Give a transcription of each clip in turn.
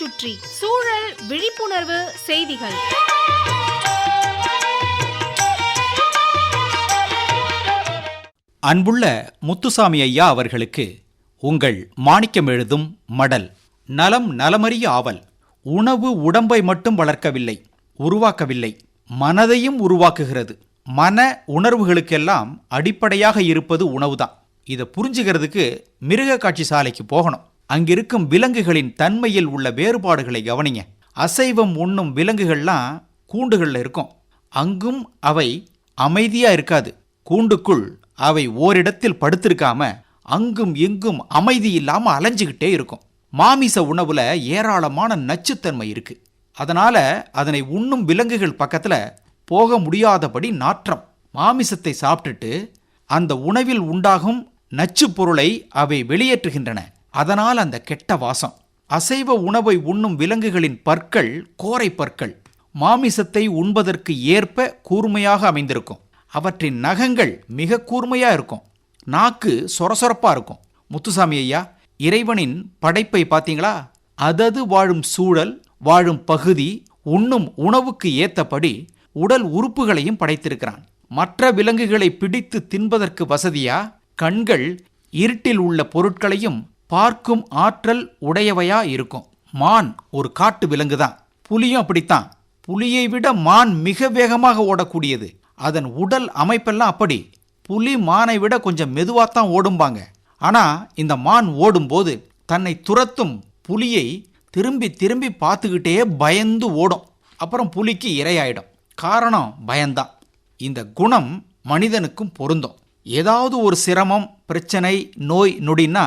சுற்றி சூழல் விழிப்புணர்வு செய்திகள். அன்புள்ள முத்துசாமி ஐயா அவர்களுக்கு உங்கள் மாணிக்கம் எழுதும் மடல். நலம் நலமறிய ஆவல். உணவு உடம்பை மட்டும் வளர்க்கவில்லை, உருவாக்கவில்லை, மனதையும் உருவாக்குகிறது. மன உணர்வுகளுக்கெல்லாம் அடிப்படையாக இருப்பது உணவுதான். இதை புரிஞ்சுக்கிறதுக்கு மிருக காட்சி சாலைக்கு போகணும். அங்கிருக்கும் விலங்குகளின் தன்மையில் உள்ள வேறுபாடுகளை கவனிங்க. அசைவம் உண்ணும் விலங்குகள்லாம் கூண்டுகளில் இருக்கும். அங்கும் அவை அமைதியா இருக்காது. கூண்டுக்குள் அவை ஓரிடத்தில் படுத்திருக்காம அங்கும் எங்கும் அமைதி இல்லாம அலைஞ்சுக்கிட்டே இருக்கும். மாமிச உணவுல ஏராளமான நச்சுத்தன்மை இருக்கு. அதனால அதனை உண்ணும் விலங்குகள் பக்கத்துல போக முடியாதபடி நாற்றம். மாமிசத்தை சாப்பிட்டுட்டு அந்த உணவில் உண்டாகும் நச்சு பொருளை அவை வெளியேற்றுகின்றன. அதனால் அந்த கெட்ட வாசம். அசைவ உணவை உண்ணும் விலங்குகளின் பற்கள் கோரை பற்கள். மாமிசத்தை உண்பதற்கு ஏற்ப கூர்மையாக அமைந்திருக்கும். அவற்றின் நகங்கள் மிக கூர்மையா இருக்கும். நாக்கு சொரசொரப்பா இருக்கும். முத்துசாமி ஐயா, இறைவனின் படைப்பை பார்த்தீங்களா? அதது வாழும் சூழல், வாழும் பகுதி, உண்ணும் உணவுக்கு ஏத்தபடி உடல் உறுப்புகளையும் படைத்திருக்கிறான். மற்ற விலங்குகளை பிடித்து தின்பதற்கு வசதியா கண்கள் இருட்டில் உள்ள பொருட்களையும் பார்க்கும் ஆற்றல் உடையவையா இருக்கும். மான் ஒரு காட்டு விலங்குதான். புலியும் அப்படித்தான். புலியை விட மான் மிக வேகமாக ஓடக்கூடியது. அதன் உடல் அமைப்பெல்லாம் அப்படி. புலி மானை விட கொஞ்சம் மெதுவாத்தான் ஓடும்பாங்க. ஆனா இந்த மான் ஓடும்போது தன்னை துரத்தும் புலியை திரும்பி திரும்பி பார்த்துக்கிட்டே பயந்து ஓடும். அப்புறம் புலிக்கு இரையாயிடும். காரணம் பயந்தான். இந்த குணம் மனிதனுக்கும் பொருந்தும். ஏதாவது ஒரு சிரமம், பிரச்சனை, நோய் நொடின்னா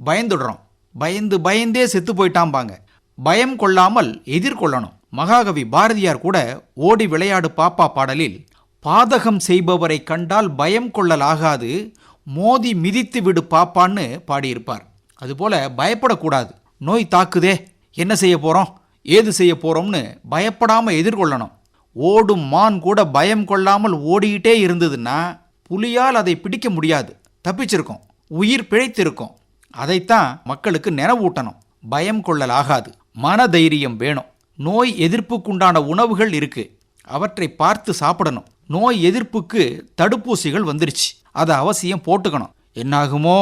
பயந்துடுறோம். பயந்து பயந்தே செத்து போயிட்டாம்பாங்க. பயம் கொள்ளாமல் எதிர்கொள்ளணும். மகாகவி பாரதியார் கூட ஓடி விளையாடு பாப்பா பாடலில் பாதகம் செய்பவரை கண்டால் பயம் கொள்ளலாகாது, மோதி மிதித்து விடு பாப்பான்னு பாடியிருப்பார். அதுபோல பயப்படக்கூடாது. நோய் தாக்குதே, என்ன செய்ய போறோம், ஏது செய்ய போறோம்னு பயப்படாம எதிர்கொள்ளணும். ஓடும் மான் கூட பயம் கொள்ளாமல் ஓடிக்கிட்டே இருந்ததுன்னா புலியால் அதை பிடிக்க முடியாது, தப்பிச்சிருக்கும், உயிர் பிழைத்திருக்கும். அதைத்தான் மக்களுக்கு நினைவூட்டணும். பயம் கொள்ளலாகாது, மனதைரியம் வேணும். நோய் எதிர்ப்புக்குண்டான உணவுகள் இருக்கு, அவற்றை பார்த்து சாப்பிடணும். நோய் எதிர்ப்புக்கு தடுப்பூசிகள் வந்துருச்சு, அதை அவசியம் போட்டுக்கணும். என்னாகுமோ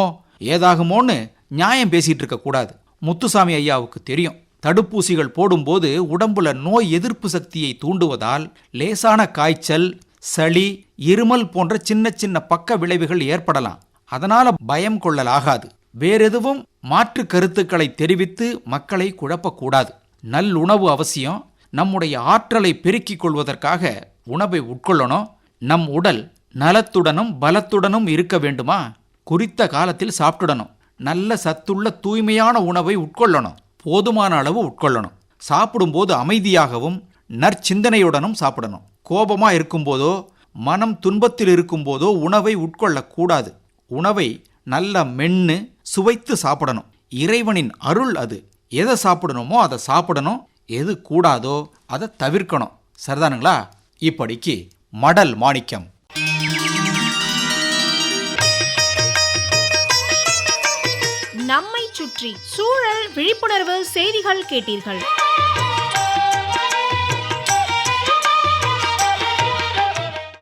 ஏதாகுமோன்னு நியாயம் பேசிட்டு இருக்க கூடாது. முத்துசாமி ஐயாவுக்கு தெரியும், தடுப்பூசிகள் போடும்போது உடம்புல நோய் எதிர்ப்பு சக்தியை தூண்டுவதால் லேசான காய்ச்சல், சளி, இருமல் போன்ற சின்ன சின்ன பக்க விளைவுகள் ஏற்படலாம். அதனால பயம் கொள்ளலாகாது. வேறெதுவும் மாற்று கருத்துக்களை தெரிவித்து மக்களை குழப்பக்கூடாது. நல்லுணவு அவசியம். நம்முடைய ஆற்றலை பெருக்கிக் கொள்வதற்காக உணவை உட்கொள்ளணும். நம் உடல் நலத்துடனும் பலத்துடனும் இருக்க வேண்டுமா? குறித்த காலத்தில் சாப்பிட்டுடணும். நல்ல சத்துள்ள தூய்மையான உணவை உட்கொள்ளணும். போதுமான அளவு உட்கொள்ளணும். சாப்பிடும்போது அமைதியாகவும் நற்சிந்தனையுடனும் சாப்பிடணும். கோபமா இருக்கும்போதோ மனம் துன்பத்தில் இருக்கும்போதோ உணவை உட்கொள்ளக்கூடாது. உணவை நல்ல மென்னு சுவைத்து சாப்பிடணும். இறைவனின் அருள் அது. எதை சாப்பிடணுமோ அதை சாப்பிடணும், எது கூடாதோ அதை தவிர்க்கணும். சரிதானுங்களா? இப்படிக்கு மடல் மாணிக்கம். நம்மை சுற்றி சூழல் விழிப்புணர்வு செய்திகள் கேட்டீர்கள்.